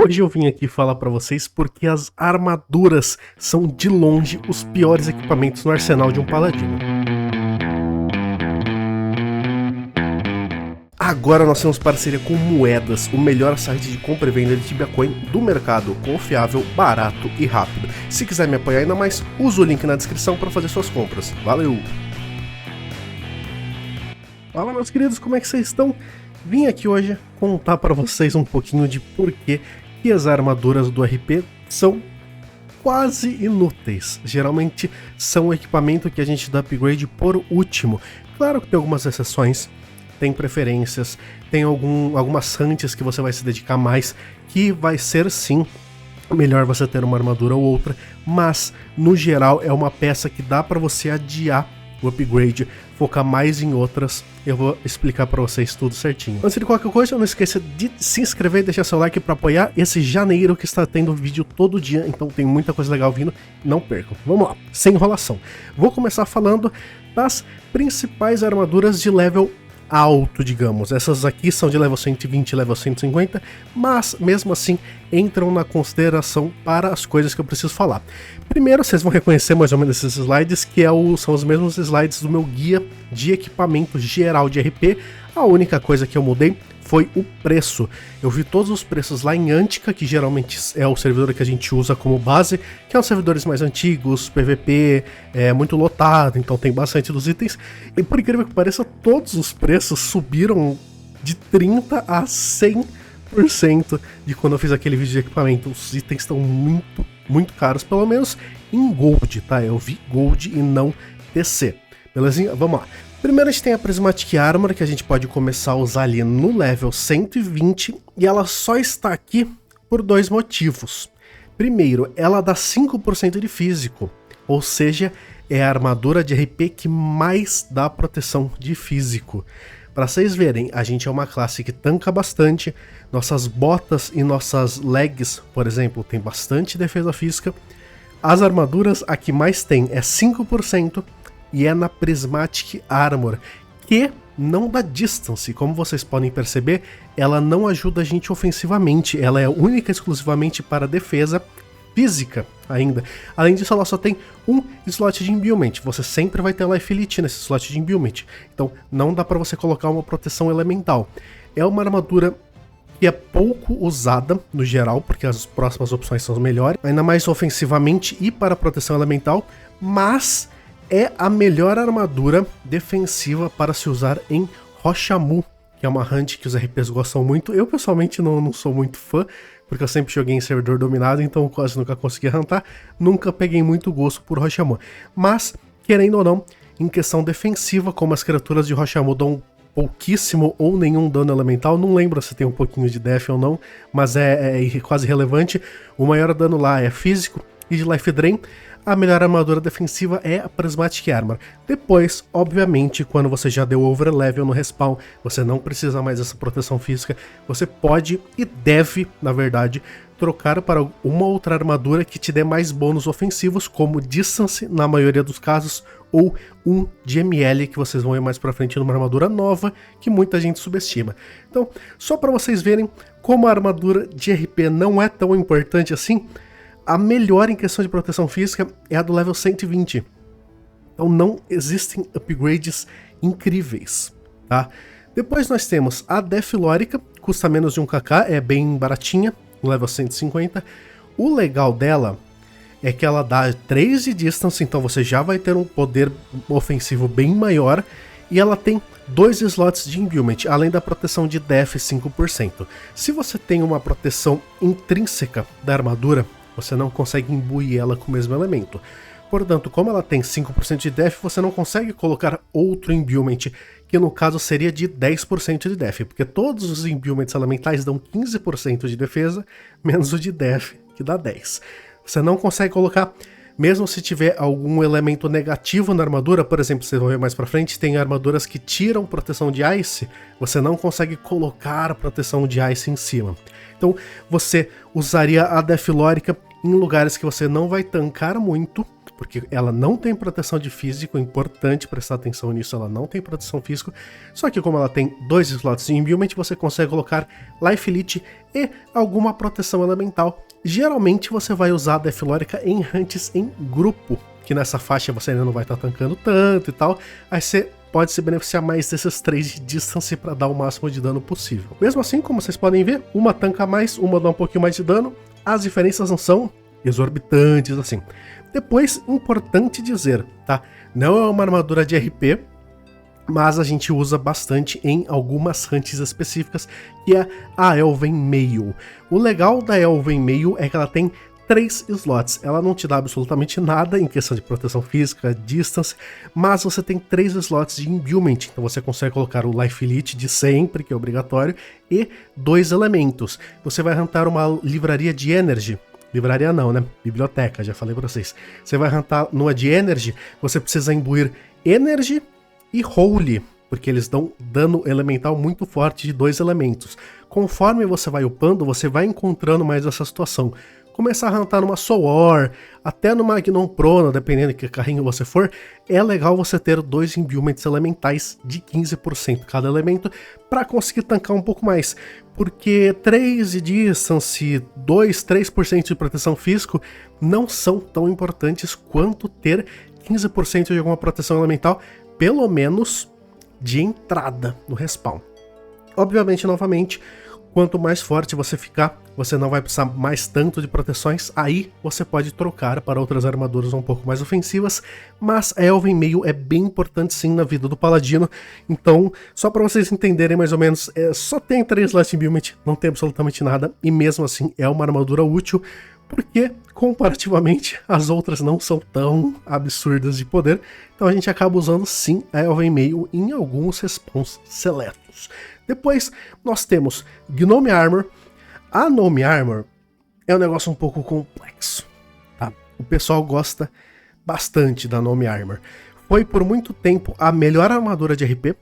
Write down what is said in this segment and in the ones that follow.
Hoje eu vim aqui falar pra vocês porque as armaduras são de longe os piores equipamentos no arsenal de um paladino. Agora nós temos parceria com Moedas, o melhor site de compra e venda de Tibia Coin do mercado, confiável, barato e rápido. Se quiser me apoiar ainda mais, usa o link na descrição para fazer suas compras. Valeu! Fala, meus queridos, como é que vocês estão? Vim aqui hoje contar para vocês um pouquinho de por que as armaduras do RP são quase inúteis. Geralmente são o equipamento que a gente dá upgrade por último. Claro que tem algumas exceções, tem preferências, tem algumas hunts que você vai se dedicar mais, que vai ser sim melhor você ter uma armadura ou outra, mas no geral é uma peça que dá para você adiar o upgrade, focar mais em outras. Eu vou explicar pra vocês tudo certinho. Antes de qualquer coisa, não esqueça de se inscrever e deixar seu like pra apoiar esse janeiro que está tendo vídeo todo dia, então tem muita coisa legal vindo, não percam. Vamos lá, sem enrolação. Vou começar falando das principais armaduras de level alto, digamos. Essas aqui são de level 120 e level 150, mas mesmo assim entram na consideração para as coisas que eu preciso falar. Primeiro, vocês vão reconhecer mais ou menos esses slides, que são os mesmos slides do meu guia de equipamento geral de RP. A única coisa que eu mudei foi o preço. Eu vi todos os preços lá em Antica, que geralmente é o servidor que a gente usa como base, que é os servidores mais antigos, PVP, é muito lotado, então tem bastante dos itens. E por incrível que pareça, todos os preços subiram de 30% a 100% de quando eu fiz aquele vídeo de equipamento. Os itens estão muito caros, pelo menos em Gold, tá? Eu vi Gold e não TC. Belezinha? Vamos lá. Primeiro a gente tem a Prismatic Armor, que a gente pode começar a usar ali no level 120, e ela só está aqui por dois motivos. Primeiro, ela dá 5% de físico, ou seja, é a armadura de RP que mais dá proteção de físico. Para vocês verem, a gente é uma classe que tanca bastante, nossas botas e nossas legs, por exemplo, tem bastante defesa física. As armaduras, a que mais tem é 5%, e é na Prismatic Armor, que não dá distance. Como vocês podem perceber, ela não ajuda a gente ofensivamente, ela é única e exclusivamente para defesa física ainda. Além disso, ela só tem um slot de imbuement, você sempre vai ter Life Elite nesse slot de imbuement, então não dá para você colocar uma proteção elemental. É uma armadura que é pouco usada no geral, porque as próximas opções são melhores, ainda mais ofensivamente e para proteção elemental, mas é a melhor armadura defensiva para se usar em Rochamu, que é uma hunt que os RPs gostam muito. Eu pessoalmente não sou muito fã, porque eu sempre joguei em servidor dominado, então quase nunca consegui huntar, nunca peguei muito gosto por Rochamu. Mas, querendo ou não, em questão defensiva, como as criaturas de Rochamu dão pouquíssimo ou nenhum dano elemental, não lembro se tem um pouquinho de def ou não, mas é quase relevante, o maior dano lá é físico e de life drain. A melhor armadura defensiva é a Prismatic Armor. Depois, obviamente, quando você já deu overlevel no respawn, você não precisa mais dessa proteção física, você pode e deve, na verdade, trocar para uma outra armadura que te dê mais bônus ofensivos, como Distance, na maioria dos casos, ou um de ML, que vocês vão ver mais pra frente numa armadura nova, que muita gente subestima. Então, só para vocês verem como a armadura de RP não é tão importante assim, a melhor em questão de proteção física é a do level 120. Então não existem upgrades incríveis, tá? Depois nós temos a Deathlórica, custa menos de 1kk, é bem baratinha, no level 150. O legal dela é que ela dá 3 de distance, então você já vai ter um poder ofensivo bem maior, e ela tem 2 slots de imbuement, além da proteção de def 5%. Se você tem uma proteção intrínseca da armadura, você não consegue imbuir ela com o mesmo elemento. Portanto, como ela tem 5% de def, você não consegue colocar outro imbuement, que no caso seria de 10% de def, porque todos os imbuements elementais dão 15% de defesa, menos o de def, que dá 10%. Você não consegue colocar, mesmo se tiver algum elemento negativo na armadura, por exemplo, vocês vão ver mais pra frente, tem armaduras que tiram proteção de ice, você não consegue colocar proteção de ice em cima. Então você usaria a Deathlórica em lugares que você não vai tancar muito, porque ela não tem proteção de físico, é importante prestar atenção nisso, ela não tem proteção físico, só que como ela tem 2 slots de imbuement, você consegue colocar Life Elite e alguma proteção elemental. Geralmente você vai usar a Deathlórica em hunts em grupo, que nessa faixa você ainda não vai estar tancando tanto e tal, aí você pode se beneficiar mais desses 3 de distance para dar o máximo de dano possível. Mesmo assim, como vocês podem ver, uma tanca mais, uma dá um pouquinho mais de dano, as diferenças não são exorbitantes assim. Depois, importante dizer, tá? Não é uma armadura de RP, mas a gente usa bastante em algumas hunts específicas, que é a Elven Mail. O legal da Elven Mail é que ela tem 3 slots, ela não te dá absolutamente nada em questão de proteção física, distance, mas você tem 3 slots de imbuement, então você consegue colocar o Life Elite de sempre, que é obrigatório, e 2 elementos. Você vai huntar uma livraria de Energy, livraria não, né? Biblioteca, já falei pra vocês. Você vai huntar numa de Energy, você precisa imbuir Energy e Holy, porque eles dão dano elemental muito forte de 2 elementos. Conforme você vai upando, você vai encontrando mais essa situação. Começar a huntar numa Soul War, até numa Gnon Prona, dependendo de que carrinho você for, é legal você ter 2 imbuements elementais de 15% cada elemento, para conseguir tancar um pouco mais. Porque 3 de distance, 3% de proteção físico não são tão importantes quanto ter 15% de alguma proteção elemental, pelo menos de entrada no respawn. Obviamente, novamente, quanto mais forte você ficar, você não vai precisar mais tanto de proteções, aí você pode trocar para outras armaduras um pouco mais ofensivas, mas a Elven Mail é bem importante sim na vida do Paladino, então, só para vocês entenderem mais ou menos, só tem 3 Last Imbuement, não tem absolutamente nada, e mesmo assim é uma armadura útil, porque comparativamente as outras não são tão absurdas de poder, então a gente acaba usando sim a Elven Mail em alguns respawns seletos. Depois nós temos Gnome Armor. A Gnome Armor é um negócio um pouco complexo, tá? O pessoal gosta bastante da Gnome Armor. Foi por muito tempo a melhor armadura de RP,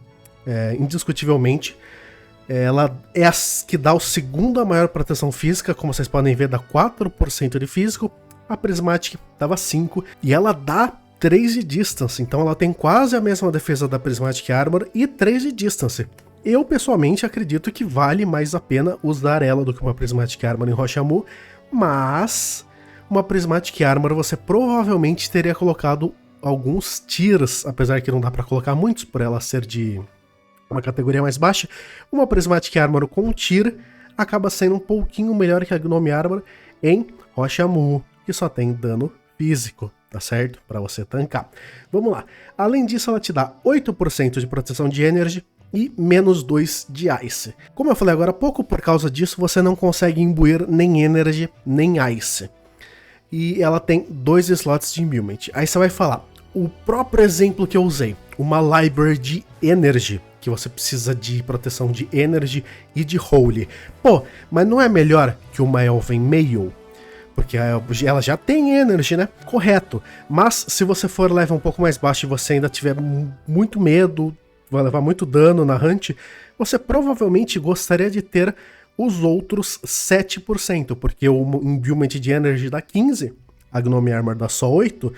indiscutivelmente. Ela é a que dá a segunda maior proteção física, como vocês podem ver, dá 4% de físico. A Prismatic dava 5%, e ela dá 3 de distance, então ela tem quase a mesma defesa da Prismatic Armor e 3 de distance. Eu, pessoalmente, acredito que vale mais a pena usar ela do que uma Prismatic Armor em Rochamu, mas uma Prismatic Armor você provavelmente teria colocado alguns tiers, apesar que não dá pra colocar muitos, por ela ser de uma categoria mais baixa. Uma Prismatic Armor com tier acaba sendo um pouquinho melhor que a Gnome Armor em Rochamu, que só tem dano físico, tá certo? Pra você tancar. Vamos lá. Além disso, ela te dá 8% de proteção de Energy, e menos 2 de Ice. Como eu falei agora há pouco, por causa disso você não consegue imbuir nem Energy, nem Ice. E ela tem 2 slots de imbuement. Aí você vai falar, o próprio exemplo que eu usei, uma Library de Energy, que você precisa de proteção de Energy e de Holy. Pô, mas não é melhor que uma Elven Mail? Porque ela já tem Energy, né? Correto. Mas se você for level um pouco mais baixo e você ainda tiver muito medo, vai levar muito dano na hunt, você provavelmente gostaria de ter os outros 7%, porque o imbuement de Energy dá 15%, a Gnome Armor dá só 8%,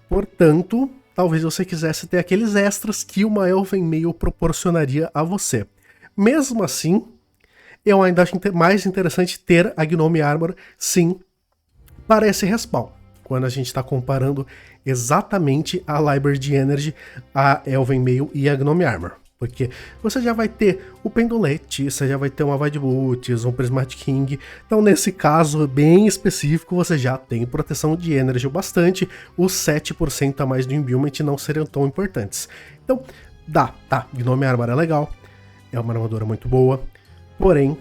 portanto, talvez você quisesse ter aqueles extras que uma Elven Mail proporcionaria a você. Mesmo assim, eu ainda acho mais interessante ter a Gnome Armor, sim, para esse respawn, quando a gente está comparando exatamente a Library de Energy, a Elven Mail e a Gnome Armor. Porque você já vai ter o Pendulete, você já vai ter uma Void Boots, um Prismatic King. Então nesse caso bem específico você já tem proteção de Energy o bastante. Os 7% a mais do imbuement não seriam tão importantes. Então tá, Gnome Armor é legal, é uma armadura muito boa, porém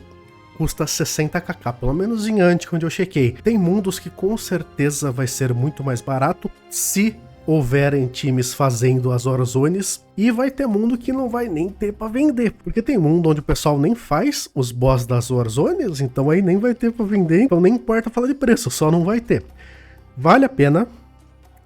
custa 60kk, pelo menos em Antic, onde eu chequei. Tem mundos que com certeza vai ser muito mais barato se houverem times fazendo as Warzones, e vai ter mundo que não vai nem ter pra vender, porque tem mundo onde o pessoal nem faz os boss das Warzones, então aí nem vai ter pra vender, então nem importa falar de preço, só não vai ter. Vale a pena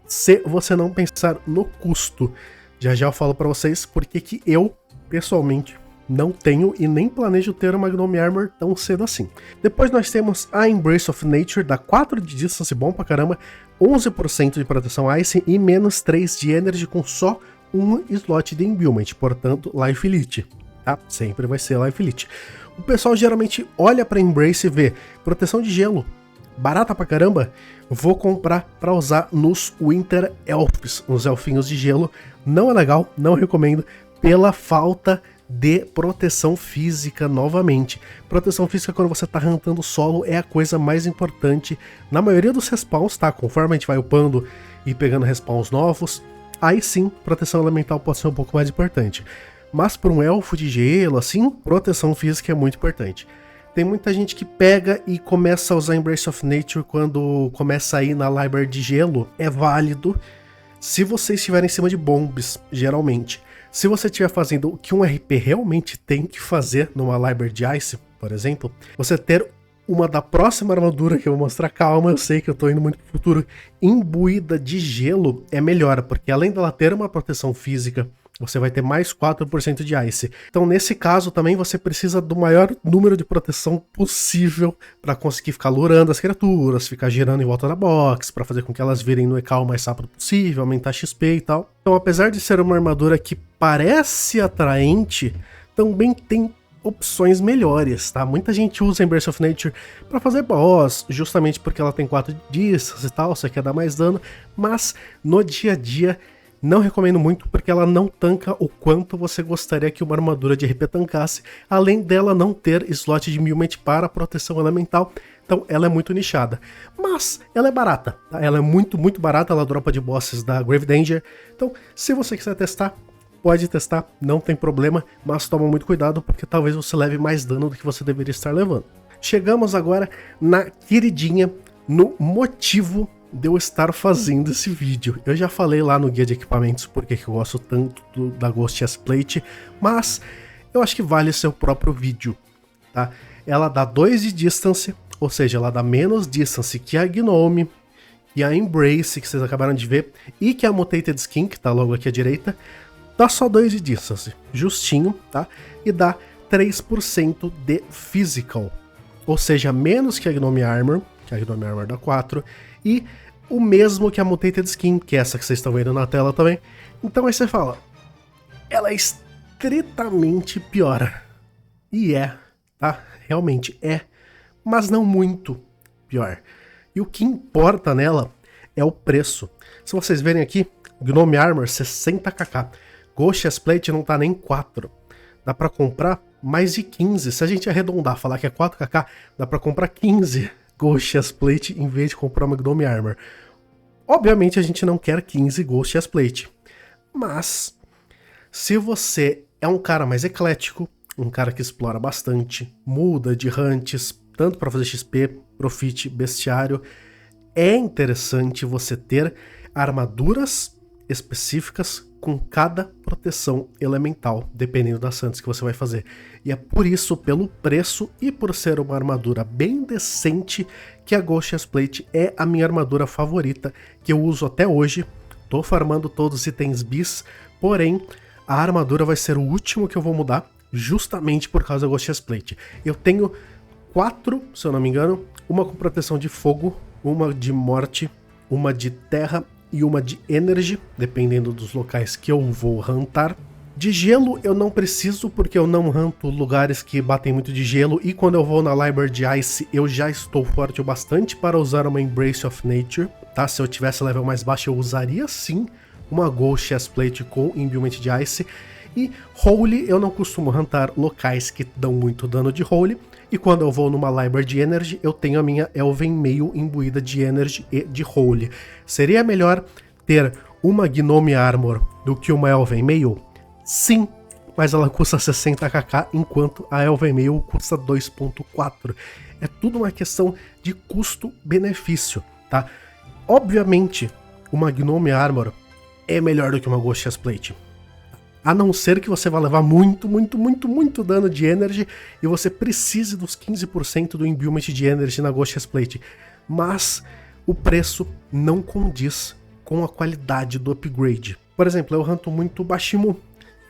se você não pensar no custo. Já já eu falo pra vocês porque que eu, pessoalmente, não tenho e nem planejo ter uma Gnome Armor tão cedo assim. Depois nós temos a Embrace of Nature, dá 4 de distance, bom pra caramba, 11% de proteção Ice e menos 3 de Energy com só um slot de Imbuement, portanto Life Elite, tá? Sempre vai ser Life Elite. O pessoal geralmente olha pra Embrace e vê proteção de gelo, barata pra caramba, vou comprar pra usar nos Winter Elves, nos elfinhos de gelo. Não é legal, não recomendo, pela falta de proteção física novamente. Proteção física quando você tá huntando solo é a coisa mais importante na maioria dos respawns, tá? Conforme a gente vai upando e pegando respawns novos, aí sim, proteção elemental pode ser um pouco mais importante. Mas para um elfo de gelo, assim, proteção física é muito importante. Tem muita gente que pega e começa a usar Embrace of Nature quando começa a ir na library de gelo. É válido se você estiver em cima de bombs, geralmente. Se você estiver fazendo o que um RP realmente tem que fazer numa library de Ice, por exemplo, você ter uma da próxima armadura que eu vou mostrar, calma, eu sei que eu tô indo muito pro futuro, imbuída de gelo é melhor, porque além dela ter uma proteção física, você vai ter mais 4% de Ice. Então nesse caso também você precisa do maior número de proteção possível para conseguir ficar lurando as criaturas, ficar girando em volta da box, para fazer com que elas virem no EK o mais rápido possível, aumentar XP e tal. Então apesar de ser uma armadura que parece atraente, também tem opções melhores, tá? Muita gente usa Embrace of Nature para fazer boss, justamente porque ela tem 4 de distance e tal, você quer dar mais dano, mas no dia a dia não recomendo muito porque ela não tanca o quanto você gostaria que uma armadura de RP tancasse, além dela não ter slot de Imbuement para proteção elemental, então ela é muito nichada. Mas ela é barata, tá? Ela é muito barata, ela dropa de bosses da Grave Danger, então se você quiser testar, pode testar, não tem problema, mas toma muito cuidado porque talvez você leve mais dano do que você deveria estar levando. Chegamos agora na queridinha, no motivo de eu estar fazendo esse vídeo. Eu já falei lá no guia de equipamentos porque eu gosto tanto da Ghost Chestplate, mas eu acho que vale seu próprio vídeo, tá? Ela dá 2 de distance, ou seja, ela dá menos distance que a Gnome, que a Embrace, que vocês acabaram de ver, e que a Mutated Skin, que tá logo aqui à direita, dá só 2 de distance, justinho, tá? E dá 3% de Physical, ou seja, menos que a Gnome Armor, que a Gnome Armor dá 4, e o mesmo que a Mutated Skin, que é essa que vocês estão vendo na tela também. Então aí você fala, ela é estritamente pior. E é, tá? Realmente é, mas não muito pior. E o que importa nela é o preço. Se vocês verem aqui, Gnome Armor 60kk, Ghost Chestplate não tá nem 4. Dá pra comprar mais de 15. Se a gente arredondar, falar que é 4kk, dá pra comprar 15 Ghost Chestplate em vez de comprar uma Gnome Armor. Obviamente a gente não quer 15 Ghost Chestplate, mas se você é um cara mais eclético, um cara que explora bastante, muda de hunts, tanto para fazer XP, Profit, Bestiário, é interessante você ter armaduras específicas com cada proteção elemental, dependendo das hunts que você vai fazer. E é por isso, pelo preço e por ser uma armadura bem decente, que a Ghost Chestplate é a minha armadura favorita, que eu uso até hoje. Tô farmando todos os itens bis, porém, a armadura vai ser o último que eu vou mudar, justamente por causa da Ghost Chestplate. Eu tenho 4, se eu não me engano, uma com proteção de fogo, uma de morte, uma de terra e uma de energy, dependendo dos locais que eu vou huntar. De gelo eu não preciso, porque eu não hunto lugares que batem muito de gelo, e quando eu vou na library de Ice eu já estou forte o bastante para usar uma Embrace of Nature, tá? Se eu tivesse level mais baixo eu usaria sim uma Ghost Chestplate com Imbuement de Ice. E Holy eu não costumo huntar locais que dão muito dano de Holy, e quando eu vou numa library de Energy eu tenho a minha Elven Mail imbuída de Energy e de Holy. Seria melhor ter uma Gnome Armor do que uma Elven Mail? Sim, mas ela custa 60kk, enquanto a Elven Mail custa 2.4. É tudo uma questão de custo-benefício, tá? Obviamente, uma Gnome Armor é melhor do que uma Ghost Chestplate. A não ser que você vá levar muito dano de Energy e você precise dos 15% do Imbuement de Energy na Ghost Chestplate. Mas o preço não condiz com a qualidade do upgrade. Por exemplo, eu hunto muito Bashimu.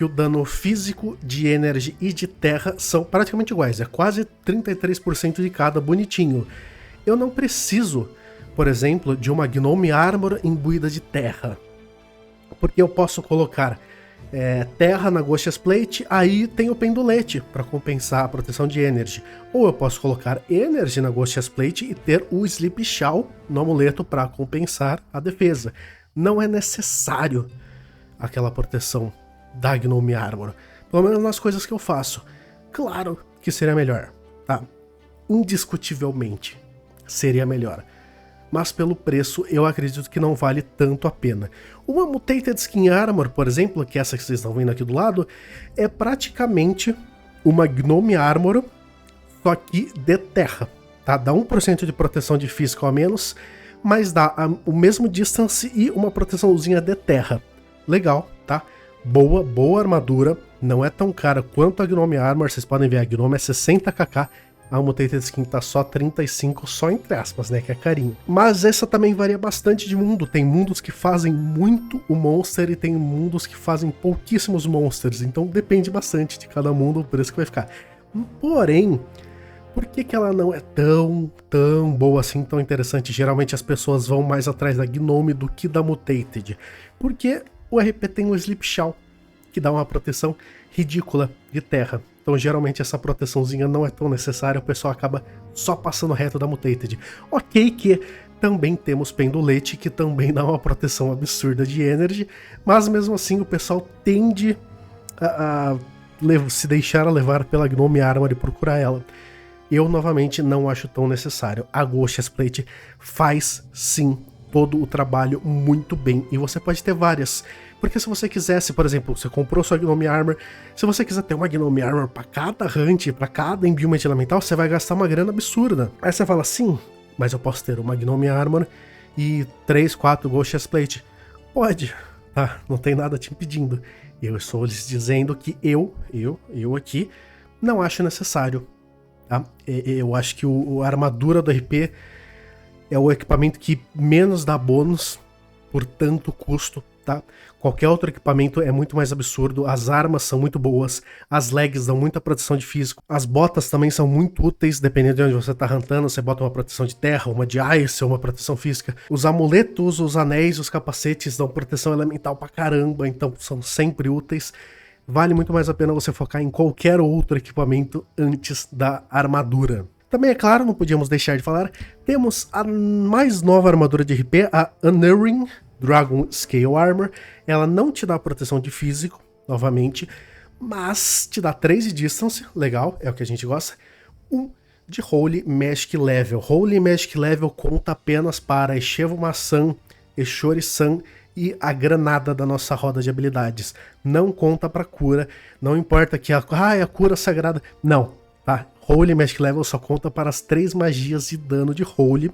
que o dano físico, de energy e de terra são praticamente iguais, é quase 33% de cada, bonitinho. Eu não preciso, por exemplo, de uma Gnome Armor imbuída de terra, porque eu posso colocar terra na Ghost's Plate, aí tem o pendulete para compensar a proteção de energy. Ou eu posso colocar energy na Ghost's Plate e ter o Sleep Shawl no amuleto para compensar a defesa. Não é necessário aquela proteção da Gnome Armor, pelo menos nas coisas que eu faço. Claro que seria melhor, tá? Indiscutivelmente seria melhor. Mas pelo preço eu acredito que não vale tanto a pena. Uma Mutated Skin Armor, por exemplo, que é essa que vocês estão vendo aqui do lado, é praticamente uma Gnome Armor, só que de terra, tá? Dá 1% de proteção de físico a menos, mas dá o mesmo distance e uma proteçãozinha de terra. Legal, tá? Boa armadura, não é tão cara quanto a Gnome Armor, vocês podem ver, a Gnome é 60kk, a Mutated Skin tá só 35, só entre aspas, né, que é carinho. Mas essa também varia bastante de mundo, tem mundos que fazem muito o monster e tem mundos que fazem pouquíssimos monsters, então depende bastante de cada mundo o preço que vai ficar. Porém, por que ela não é tão boa assim, tão interessante? Geralmente as pessoas vão mais atrás da Gnome do que da Mutated, porque o RP tem o Sleep Shawl, que dá uma proteção ridícula de terra. Então geralmente essa proteçãozinha não é tão necessária, o pessoal acaba só passando reto da Mutated. Ok que também temos Pendulete, que também dá uma proteção absurda de energy, mas mesmo assim o pessoal tende a se deixar levar pela Gnome Armor e procurar ela. Eu novamente não acho tão necessário. A Ghost's Plate faz sim todo o trabalho muito bem, e você pode ter várias, porque se você quisesse, por exemplo, você comprou sua Gnome Armor, se você quiser ter uma Gnome Armor para cada hunt, para cada imbuement elemental, você vai gastar uma grana absurda. Aí você fala, sim, mas eu posso ter uma Gnome Armor e 3, 4 Ghost's Plate. Pode, tá? Não tem nada te impedindo. Eu estou lhes dizendo que eu aqui não acho necessário, tá? Eu acho que a armadura do RP é o equipamento que menos dá bônus por tanto custo, tá? Qualquer outro equipamento é muito mais absurdo, as armas são muito boas, as legs dão muita proteção de físico, as botas também são muito úteis, dependendo de onde você tá huntando, você bota uma proteção de terra, uma de ice, uma proteção física. Os amuletos, os anéis, os capacetes dão proteção elemental pra caramba, então são sempre úteis. Vale muito mais a pena você focar em qualquer outro equipamento antes da armadura. Também, é claro, não podíamos deixar de falar, temos a mais nova armadura de RP, a Unerring Dragon Scale Armor. Ela não te dá proteção de físico, novamente, mas te dá 3 de distance, legal, é o que a gente gosta, 1 de Holy Magic Level. Holy Magic Level conta apenas para Eshevo Maçã, Eshori-san e a granada da nossa roda de habilidades. Não conta para cura, não importa que a cura sagrada, não, tá? Holy Magic Level só conta para as 3 magias de dano de Holy.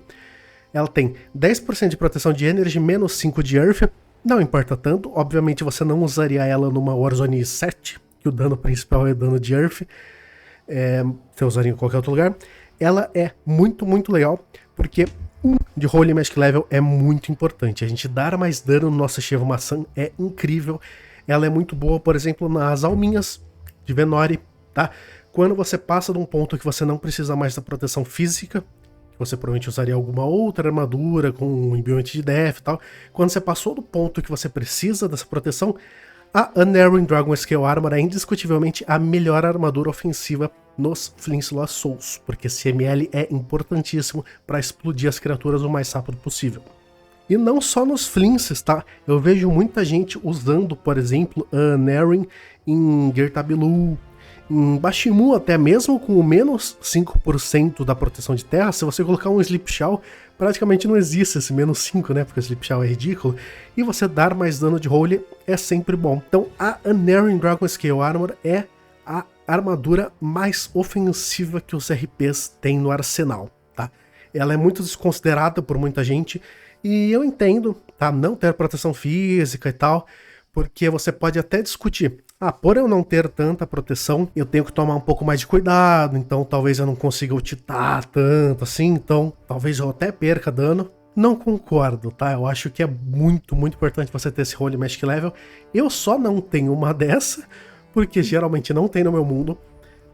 Ela tem 10% de proteção de Energy, menos 5 de Earth. Não importa tanto, obviamente você não usaria ela numa Warzone 7, que o dano principal é dano de Earth. Você usaria em qualquer outro lugar. Ela é muito legal, porque 1 de Holy Magic Level é muito importante. A gente dar mais dano no nosso Eshevo Maçã é incrível. Ela é muito boa, por exemplo, nas alminhas de Venori, tá? Quando você passa de um ponto que você não precisa mais da proteção física, você provavelmente usaria alguma outra armadura com um imbuement de death e tal. Quando você passou do ponto que você precisa dessa proteção, a Unerring Dragon Scale Armor é indiscutivelmente a melhor armadura ofensiva nos Flints Lost Souls, porque esse ML é importantíssimo para explodir as criaturas o mais rápido possível. E não só nos Flints, tá? Eu vejo muita gente usando, por exemplo, a Unerring em Girtabilu, em Bashimu, até mesmo com o menos 5% da proteção de terra. Se você colocar um Sleep Shawl, praticamente não existe esse menos 5, né? Porque o Sleep Shawl é ridículo. E você dar mais dano de Holy é sempre bom. Então a Unerring Dragon Scale Armor é a armadura mais ofensiva que os RPs têm no arsenal, tá? Ela é muito desconsiderada por muita gente, e eu entendo, tá? Não ter proteção física e tal, porque você pode até discutir. Por eu não ter tanta proteção, eu tenho que tomar um pouco mais de cuidado, então talvez eu não consiga ultitar tanto assim, então talvez eu até perca dano. não concordo, tá? Eu acho que é muito importante você ter esse Holy Magic Level. Eu só não tenho uma dessa, porque geralmente não tem no meu mundo.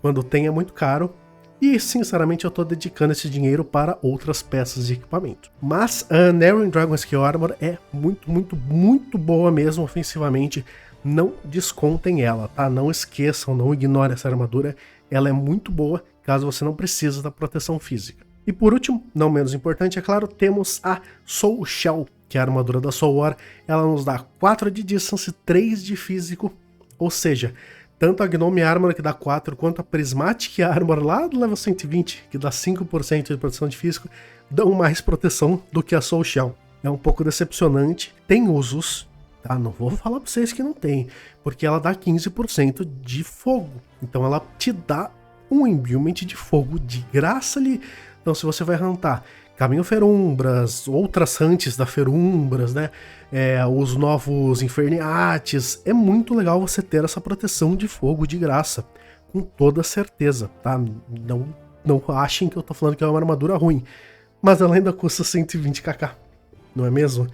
Quando tem é muito caro. E, sinceramente, eu tô dedicando esse dinheiro para outras peças de equipamento. Mas a Narrowing Dragon Scale Armor é muito boa mesmo ofensivamente. Não descontem ela, tá? Não esqueçam, não ignorem essa armadura. Ela é muito boa, caso você não precise da proteção física. E por último, não menos importante, é claro, temos a Soul Shell, que é a armadura da Soul War. Ela nos dá 4 de Distance, 3 de Físico, ou seja, tanto a Gnome Armor, que dá 4, quanto a Prismatic Armor lá do level 120, que dá 5% de proteção de físico, dão mais proteção do que a Soul Shell. É um pouco decepcionante, tem usos, tá? Não vou falar pra vocês que não tem, porque ela dá 15% de fogo. Então ela te dá um imbuement de fogo de graça ali. Então se você vai huntar Caminho Ferumbras, outras hunts da Ferumbras, né? Os novos Inferniates, é muito legal você ter essa proteção de fogo de graça, com toda certeza, tá? Não achem que eu tô falando que é uma armadura ruim, mas ela ainda custa 120kk, não é mesmo?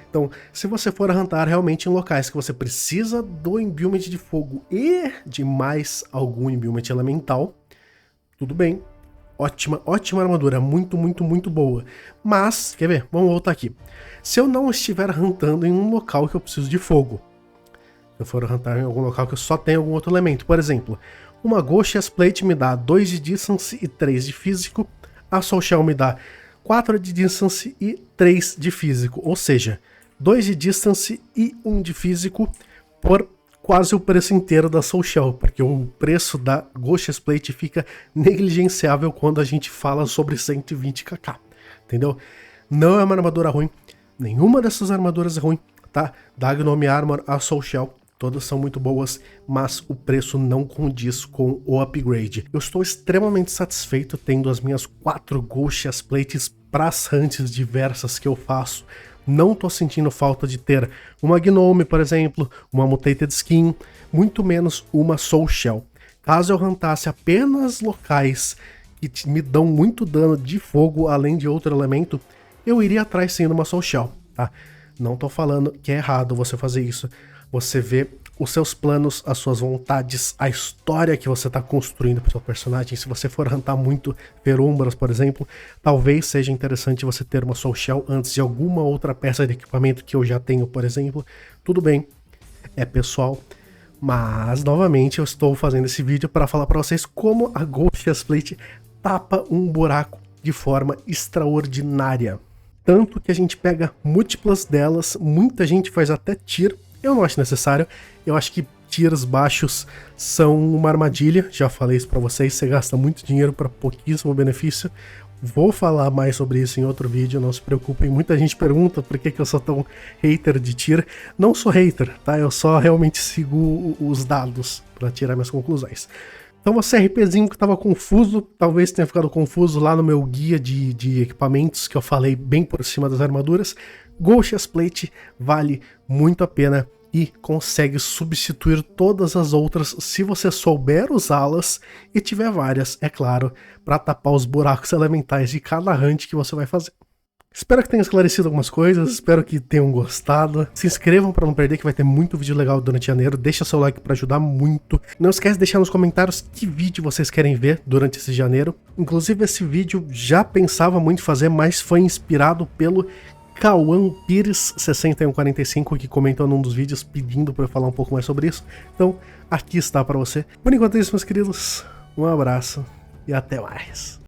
Então, se você for huntar realmente em locais que você precisa do imbuement de fogo e de mais algum imbuement elemental, tudo bem. Ótima armadura, muito boa. Mas, quer ver? Vamos voltar aqui. Se eu não estiver huntando em um local que eu preciso de fogo, se eu for huntar em algum local que eu só tenho algum outro elemento, por exemplo, uma Ghost Chestplate me dá 2 de Distance e 3 de Físico, a Soul Shell me dá 4 de Distance e 3 de Físico, ou seja, 2 de Distance e 1 de Físico por quase o preço inteiro da Soul Shell, porque o preço da Ghost Chestplate fica negligenciável quando a gente fala sobre 120kk, entendeu? Não é uma armadura ruim, nenhuma dessas armaduras é ruim, tá? Da Gnome Armor a Soul Shell, todas são muito boas, mas o preço não condiz com o upgrade. Eu estou extremamente satisfeito tendo as minhas 4 Ghost Chestplates para as hunts diversas que eu faço. Não tô sentindo falta de ter uma Gnome, por exemplo, uma Mutated Skin, muito menos uma Soul Shell. Caso eu huntasse apenas locais que me dão muito dano de fogo, além de outro elemento, eu iria atrás sim de uma Soul Shell, tá? Não tô falando que é errado você fazer isso. Você vê os seus planos, as suas vontades, a história que você está construindo para o seu personagem. Se você for huntar muito Ferumbras, por exemplo, talvez seja interessante você ter uma Soul Shell antes de alguma outra peça de equipamento que eu já tenho, por exemplo. Tudo bem, é pessoal, mas novamente eu estou fazendo esse vídeo para falar para vocês como a Ghost Chestplate tapa um buraco de forma extraordinária. Tanto que a gente pega múltiplas delas, muita gente faz até tier. Eu não acho necessário, eu acho que tiers baixos são uma armadilha, já falei isso pra vocês, você gasta muito dinheiro para pouquíssimo benefício. Vou falar mais sobre isso em outro vídeo, não se preocupem, muita gente pergunta por que eu sou tão hater de tier. Não sou hater, tá? Eu só realmente sigo os dados para tirar minhas conclusões. Então você RPzinho que estava confuso, talvez tenha ficado confuso lá no meu guia de equipamentos que eu falei bem por cima das armaduras, Ghost Chestplate vale muito a pena e consegue substituir todas as outras se você souber usá-las e tiver várias, é claro, para tapar os buracos elementais de cada hunt que você vai fazer. Espero que tenha esclarecido algumas coisas, espero que tenham gostado. Se inscrevam para não perder que vai ter muito vídeo legal durante janeiro, deixa seu like para ajudar muito. Não esquece de deixar nos comentários que vídeo vocês querem ver durante esse janeiro. Inclusive esse vídeo já pensava muito em fazer, mas foi inspirado pelo Cauã Pires 6145, que comentou num dos vídeos pedindo para eu falar um pouco mais sobre isso. Então aqui está para você. Por enquanto é isso, meus queridos, um abraço e até mais.